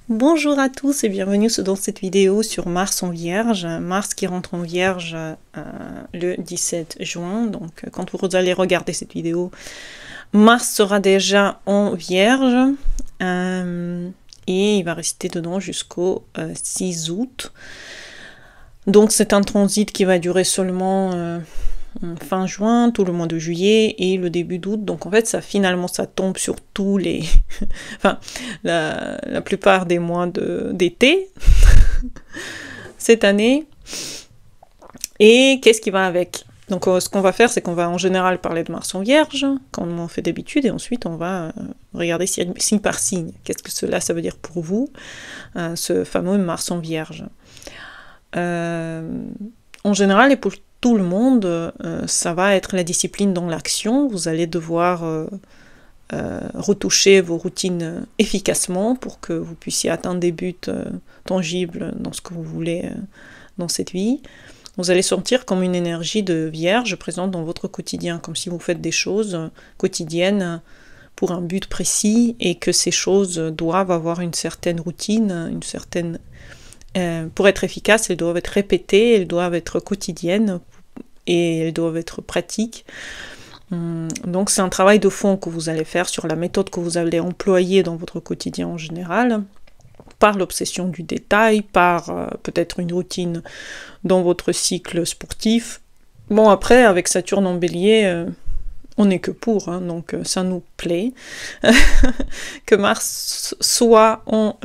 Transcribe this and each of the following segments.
Bonjour à tous et bienvenue dans cette vidéo sur Mars en Vierge. Mars qui rentre en Vierge le 17 juin. Donc quand vous allez regarder cette vidéo, Mars sera déjà en Vierge et il va rester dedans jusqu'au 6 août. Donc c'est un transit qui va durer seulement fin juin, tout le mois de juillet et le début d'août. Donc en fait ça tombe sur tous les enfin la plupart des mois d'été cette année. Et qu'est-ce qui va avec? Donc ce qu'on va faire, c'est qu'on va en général parler de Mars en Vierge, comme on fait d'habitude, et ensuite on va regarder signe par signe. Qu'est-ce que ça veut dire pour vous, ce fameux Mars en Vierge. En général, et pour tout le monde, ça va être la discipline dans l'action. Vous allez devoir retoucher vos routines efficacement pour que vous puissiez atteindre des buts tangibles dans ce que vous voulez dans cette vie. Vous allez sentir comme une énergie de vierge présente dans votre quotidien, comme si vous faites des choses quotidiennes pour un but précis et que ces choses doivent avoir une certaine routine, pour être efficaces, elles doivent être répétées, elles doivent être quotidiennes et elles doivent être pratiques. Donc c'est un travail de fond que vous allez faire sur la méthode que vous allez employer dans votre quotidien en général, par l'obsession du détail, par peut-être une routine dans votre cycle sportif. Bon, après, avec Saturne en Bélier, on n'est que pour, hein, donc ça nous plaît. Que Mars soit en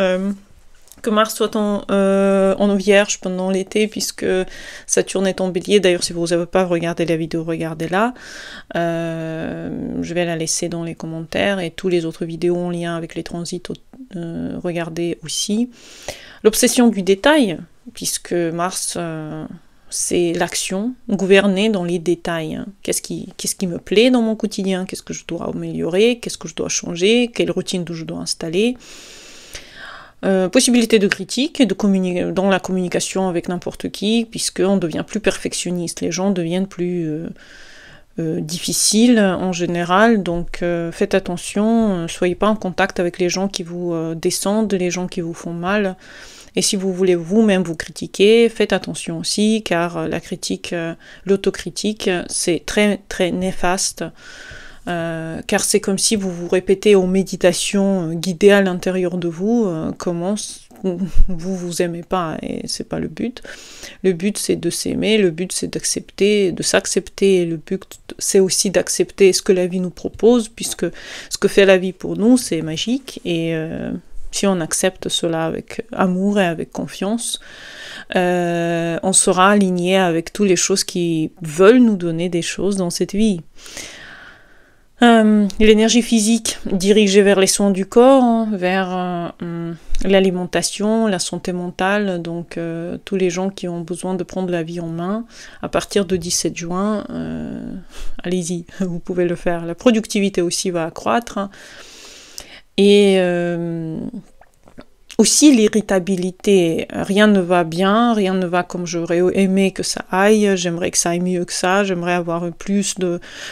Vierge pendant l'été, puisque Saturne est en Bélier. D'ailleurs, si vous n'avez pas regardé la vidéo, regardez-la. Je vais la laisser dans les commentaires, et tous les autres vidéos en lien avec les transits, regardez aussi. L'obsession du détail, puisque Mars, c'est l'action, gouverner dans les détails. Qu'est-ce qui me plaît dans mon quotidien? Qu'est-ce que je dois améliorer? Qu'est-ce que je dois changer? Quelle routine je dois installer? Possibilité de critique et dans la communication avec n'importe qui, puisqu'on devient plus perfectionniste, les gens deviennent plus difficiles en général, donc faites attention, soyez pas en contact avec les gens qui vous descendent, les gens qui vous font mal, et si vous voulez vous-même vous critiquer, faites attention aussi, car la critique, l'autocritique, c'est très très néfaste. Car c'est comme si vous vous répétez en méditation guidée à l'intérieur de vous comment vous aimez pas, et c'est pas le but. Le but c'est de s'aimer, le but c'est d'accepter, de s'accepter, le but c'est aussi d'accepter ce que la vie nous propose, puisque ce que fait la vie pour nous c'est magique, et si on accepte cela avec amour et avec confiance, on sera aligné avec toutes les choses qui veulent nous donner des choses dans cette vie. L'énergie physique dirigée vers les soins du corps, hein, vers l'alimentation, la santé mentale, donc tous les gens qui ont besoin de prendre la vie en main, à partir de 17 juin, allez-y, vous pouvez le faire. La productivité aussi va accroître, hein, et aussi l'irritabilité, rien ne va bien, rien ne va comme j'aurais aimé que ça aille, j'aimerais que ça aille mieux que ça, j'aimerais avoir plus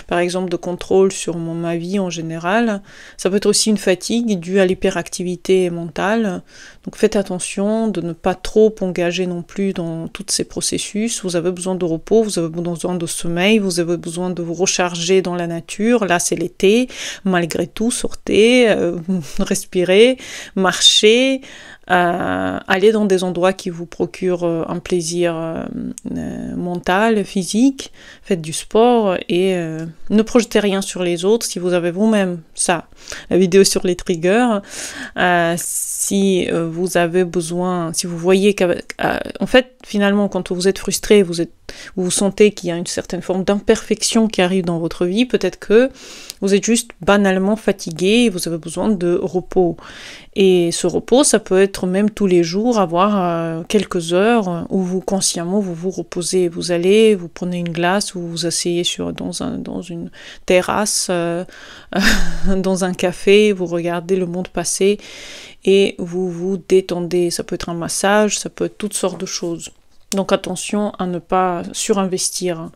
par exemple, de contrôle sur ma vie en général. Ça peut être aussi une fatigue due à l'hyperactivité mentale, donc faites attention de ne pas trop engager non plus dans tous ces processus. Vous avez besoin de repos, vous avez besoin de sommeil, vous avez besoin de vous recharger dans la nature. Là c'est l'été, malgré tout, sortez, respirez, marchez, allez dans des endroits qui vous procurent un plaisir mental, physique, faites du sport, et ne projetez rien sur les autres si vous avez vous-même ça. La vidéo sur les triggers, si vous avez besoin, si vous voyez en fait, finalement, quand vous êtes frustré, vous sentez qu'il y a une certaine forme d'imperfection qui arrive dans votre vie, peut-être que vous êtes juste banalement fatigué et vous avez besoin de repos. Et ce repos, ça peut être même tous les jours, avoir quelques heures où vous, consciemment, vous reposez. Vous prenez une glace, vous vous asseyez dans une terrasse, dans un café, vous regardez le monde passer et vous vous détendez. Ça peut être un massage, ça peut être toutes sortes de choses. Donc attention à ne pas surinvestir.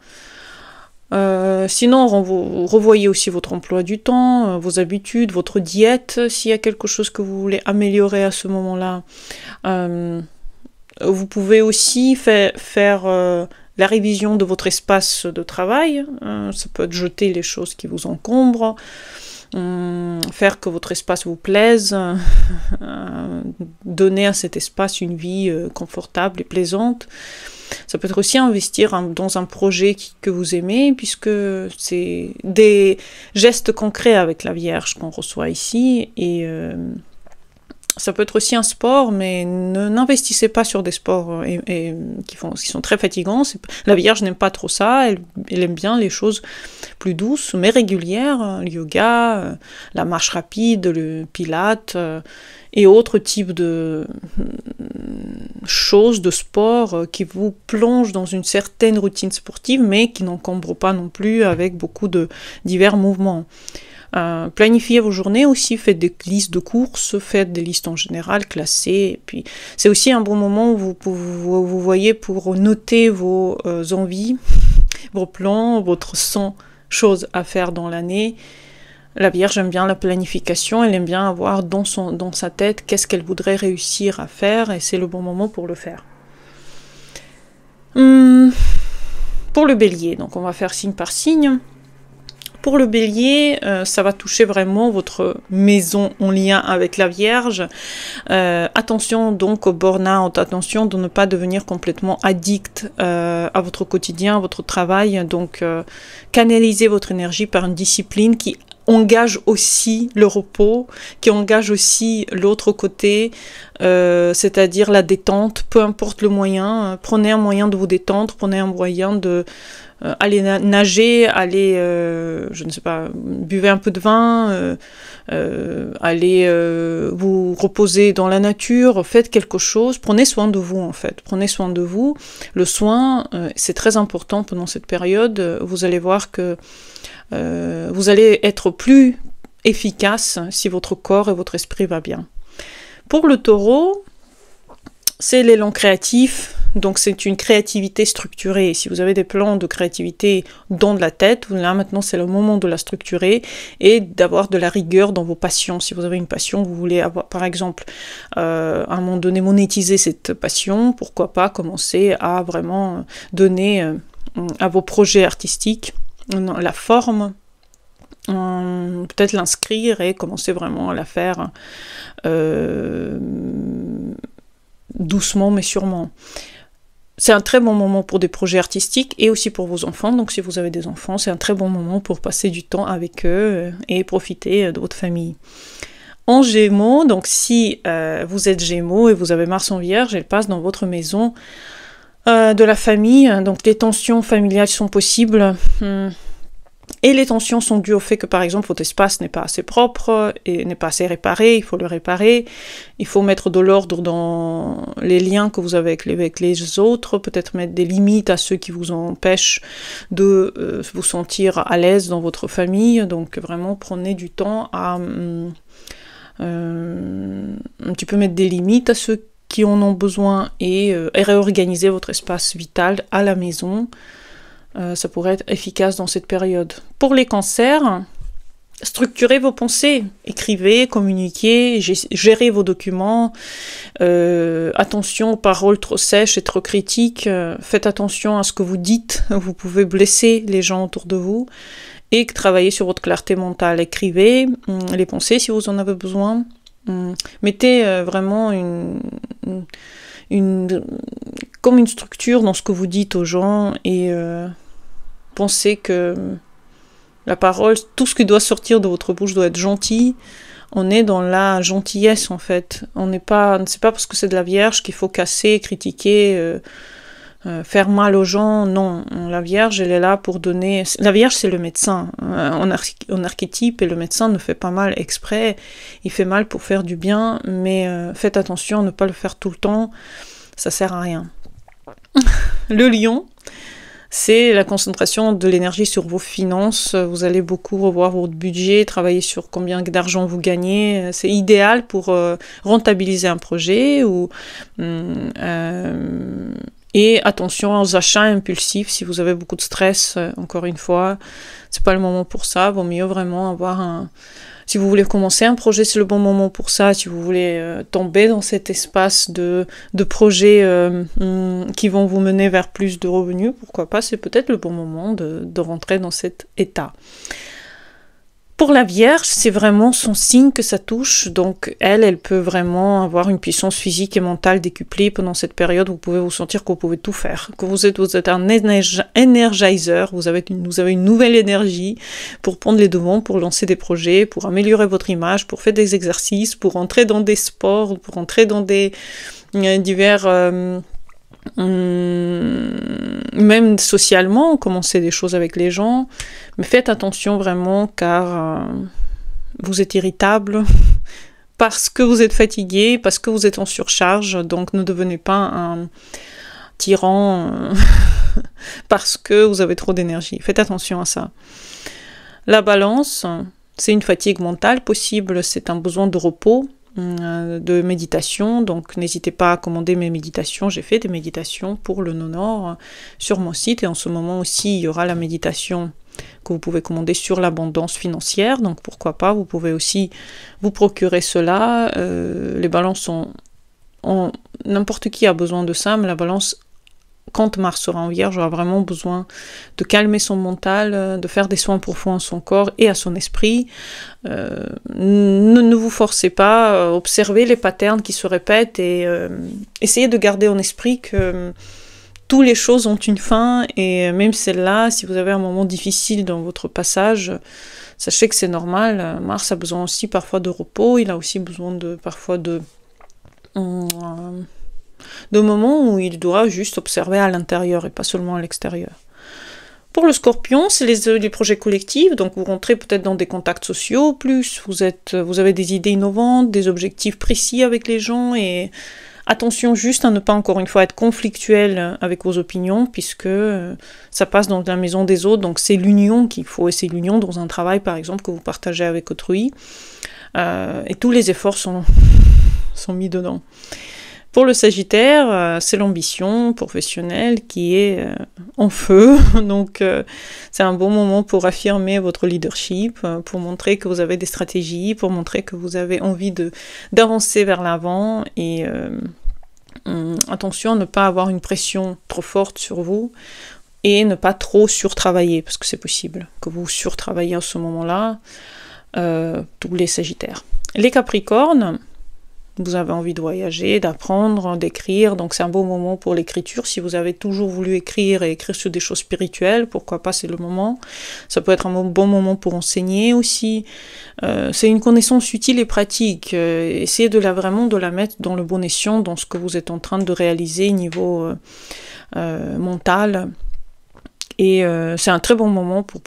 Sinon, vous revoyez aussi votre emploi du temps, vos habitudes, votre diète, s'il y a quelque chose que vous voulez améliorer à ce moment-là. Vous pouvez aussi faire la révision de votre espace de travail. Ça peut être jeter les choses qui vous encombrent, faire que votre espace vous plaise, donner à cet espace une vie confortable et plaisante. Ça peut être aussi investir dans un projet que vous aimez, puisque c'est des gestes concrets avec la Vierge qu'on reçoit ici. Et ça peut être aussi un sport, mais n'investissez pas sur des sports qui sont très fatigants. La Vierge n'aime pas trop ça, elle aime bien les choses plus douces, mais régulières, le yoga, la marche rapide, le pilate, et autres types de choses, de sport qui vous plongent dans une certaine routine sportive, mais qui n'encombrent pas non plus avec beaucoup de divers mouvements. Planifiez vos journées aussi, faites des listes de courses, faites des listes en général classées, et puis c'est aussi un bon moment où vous voyez pour noter vos envies, vos plans, votre 100 choses à faire dans l'année. La Vierge aime bien la planification, elle aime bien avoir dans sa tête qu'est-ce qu'elle voudrait réussir à faire, et c'est le bon moment pour le faire. Pour le Bélier, donc on va faire signe par signe. Pour le Bélier, ça va toucher vraiment votre maison en lien avec la Vierge. Attention donc au burn-out, attention de ne pas devenir complètement addict à votre quotidien, à votre travail. Donc canalisez votre énergie par une discipline qui engage aussi le repos, qui engage aussi l'autre côté, c'est-à-dire la détente, peu importe le moyen. Prenez un moyen de vous détendre, prenez un moyen de aller nager, aller, je ne sais pas, buvez un peu de vin, allez vous reposer dans la nature, faites quelque chose, prenez soin de vous en fait, prenez soin de vous. Le soin, c'est très important pendant cette période, vous allez voir que vous allez être plus efficace si votre corps et votre esprit va bien. Pour le Taureau, c'est l'élan créatif, donc c'est une créativité structurée. Si vous avez des plans de créativité dans de la tête, là maintenant c'est le moment de la structurer et d'avoir de la rigueur dans vos passions. Si vous avez une passion, vous voulez avoir, par exemple, à un moment donné monétiser cette passion, pourquoi pas commencer à vraiment donner à vos projets artistiques la forme, peut-être l'inscrire et commencer vraiment à la faire doucement mais sûrement. C'est un très bon moment pour des projets artistiques et aussi pour vos enfants. Donc si vous avez des enfants, c'est un très bon moment pour passer du temps avec eux et profiter de votre famille. En Gémeaux, donc si vous êtes Gémeaux et vous avez Mars en Vierge, elle passe dans votre maison de la famille. Donc les tensions familiales sont possibles. Et les tensions sont dues au fait que, par exemple, votre espace n'est pas assez propre et n'est pas assez réparé, il faut le réparer, il faut mettre de l'ordre dans les liens que vous avez avec les autres, peut-être mettre des limites à ceux qui vous empêchent de vous sentir à l'aise dans votre famille, donc vraiment prenez du temps à un petit peu mettre des limites à ceux qui en ont besoin et réorganiser votre espace vital à la maison. Ça pourrait être efficace dans cette période. Pour les cancers, structurez vos pensées, écrivez, communiquez, gérez vos documents, attention aux paroles trop sèches et trop critiques, faites attention à ce que vous dites, vous pouvez blesser les gens autour de vous, et travaillez sur votre clarté mentale, écrivez les pensées si vous en avez besoin, mettez vraiment comme une structure dans ce que vous dites aux gens et pensez que la parole, tout ce qui doit sortir de votre bouche doit être gentil. On est dans la gentillesse en fait. C'est pas parce que c'est de la Vierge qu'il faut casser, critiquer, faire mal aux gens. Non, la Vierge elle est là pour donner. La Vierge c'est le médecin en archétype et le médecin ne fait pas mal exprès. Il fait mal pour faire du bien, mais faites attention à ne pas le faire tout le temps. Ça sert à rien. Le Lion, c'est la concentration de l'énergie sur vos finances. Vous allez beaucoup revoir votre budget, travailler sur combien d'argent vous gagnez. C'est idéal pour rentabiliser un projet Et attention aux achats impulsifs, si vous avez beaucoup de stress, encore une fois, c'est pas le moment pour ça, vaut mieux vraiment avoir un... Si vous voulez commencer un projet, c'est le bon moment pour ça. Si vous voulez tomber dans cet espace de projets qui vont vous mener vers plus de revenus, pourquoi pas, c'est peut-être le bon moment de rentrer dans cet état. Pour la Vierge, c'est vraiment son signe que ça touche, donc elle peut vraiment avoir une puissance physique et mentale décuplée pendant cette période. Vous pouvez vous sentir que vous pouvez tout faire, que vous êtes un energizer, vous avez une nouvelle énergie pour prendre les devants, pour lancer des projets, pour améliorer votre image, pour faire des exercices, pour entrer dans des sports, pour entrer dans des divers... même socialement, commencer des choses avec les gens, mais faites attention vraiment car vous êtes irritable parce que vous êtes fatigué, parce que vous êtes en surcharge, donc ne devenez pas un tyran parce que vous avez trop d'énergie. Faites attention à ça. La Balance, c'est une fatigue mentale possible, c'est un besoin de repos, de méditation, donc n'hésitez pas à commander mes méditations. J'ai fait des méditations pour le nord sur mon site, et en ce moment aussi il y aura la méditation que vous pouvez commander sur l'abondance financière, donc pourquoi pas, vous pouvez aussi vous procurer cela. Les balances n'importe qui a besoin de ça, mais la Balance, quand Mars sera en Vierge, aura vraiment besoin de calmer son mental, de faire des soins profonds à son corps et à son esprit. Ne vous forcez pas, observez les patterns qui se répètent et essayez de garder en esprit que toutes les choses ont une fin, et même celle-là, si vous avez un moment difficile dans votre passage, sachez que c'est normal. Mars a besoin aussi parfois de repos, il a aussi besoin parfois de moments où il doit juste observer à l'intérieur et pas seulement à l'extérieur. Pour le Scorpion, c'est les projets collectifs, donc vous rentrez peut-être dans des contacts sociaux, plus vous avez des idées innovantes, des objectifs précis avec les gens, et attention juste à ne pas encore une fois être conflictuel avec vos opinions, puisque ça passe dans la maison des autres, donc c'est l'union qu'il faut, et c'est l'union dans un travail par exemple que vous partagez avec autrui, et tous les efforts sont mis dedans. Pour le Sagittaire, c'est l'ambition professionnelle qui est en feu, donc c'est un bon moment pour affirmer votre leadership, pour montrer que vous avez des stratégies, pour montrer que vous avez envie d'avancer vers l'avant, et attention à ne pas avoir une pression trop forte sur vous, et ne pas trop surtravailler, parce que c'est possible que vous surtravaillez à ce moment-là, tous les Sagittaires. Les Capricornes, vous avez envie de voyager, d'apprendre, d'écrire, donc c'est un beau moment pour l'écriture. Si vous avez toujours voulu écrire et écrire sur des choses spirituelles, pourquoi pas, c'est le moment. Ça peut être un bon moment pour enseigner aussi. C'est une connaissance utile et pratique. Essayez vraiment de la mettre dans le bon escient, dans ce que vous êtes en train de réaliser niveau mental. Et c'est un très bon moment pour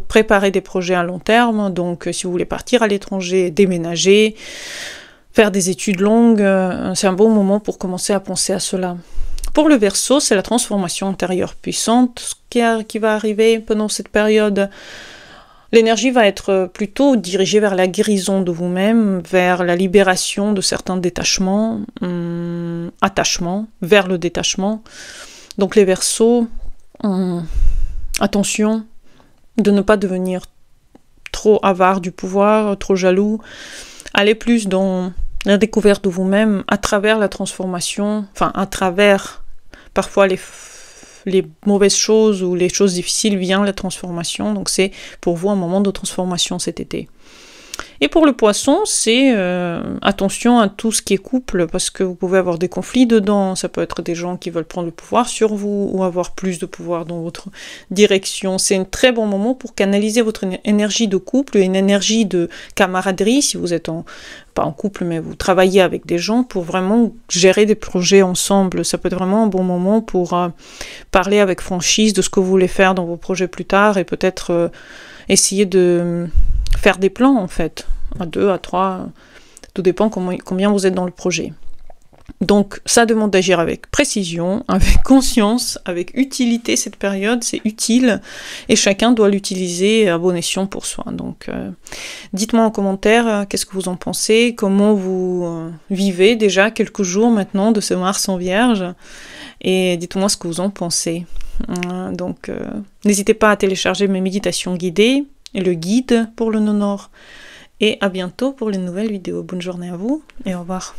préparer des projets à long terme. Donc si vous voulez partir à l'étranger, déménager, faire des études longues, c'est un bon moment pour commencer à penser à cela. Pour le Verseau, c'est la transformation intérieure puissante qui va arriver pendant cette période. L'énergie va être plutôt dirigée vers la guérison de vous-même, vers la libération de certains détachements, attachements, vers le détachement. Donc les Verseaux, attention de ne pas devenir trop avare du pouvoir, trop jaloux. Allez plus dans la découverte de vous-même à travers la transformation, enfin à travers parfois les mauvaises choses ou les choses difficiles vient la transformation. Donc c'est pour vous un moment de transformation cet été. Et pour le Poisson, c'est attention à tout ce qui est couple, parce que vous pouvez avoir des conflits dedans. Ça peut être des gens qui veulent prendre le pouvoir sur vous ou avoir plus de pouvoir dans votre direction. C'est un très bon moment pour canaliser votre énergie de couple, une énergie de camaraderie, si vous êtes pas en couple, mais vous travaillez avec des gens pour vraiment gérer des projets ensemble. Ça peut être vraiment un bon moment pour parler avec franchise de ce que vous voulez faire dans vos projets plus tard, et peut-être essayer de faire des plans en fait, à 2, à 3, tout dépend combien vous êtes dans le projet. Donc ça demande d'agir avec précision, avec conscience, avec utilité. Cette période, c'est utile et chacun doit l'utiliser à bon escient pour soi. Donc dites-moi en commentaire qu'est-ce que vous en pensez, comment vous vivez déjà quelques jours maintenant de ce Mars en Vierge, et dites-moi ce que vous en pensez. Donc, n'hésitez pas à télécharger mes méditations guidées et le guide pour le nœud nord. Et à bientôt pour les nouvelles vidéos. Bonne journée à vous et au revoir.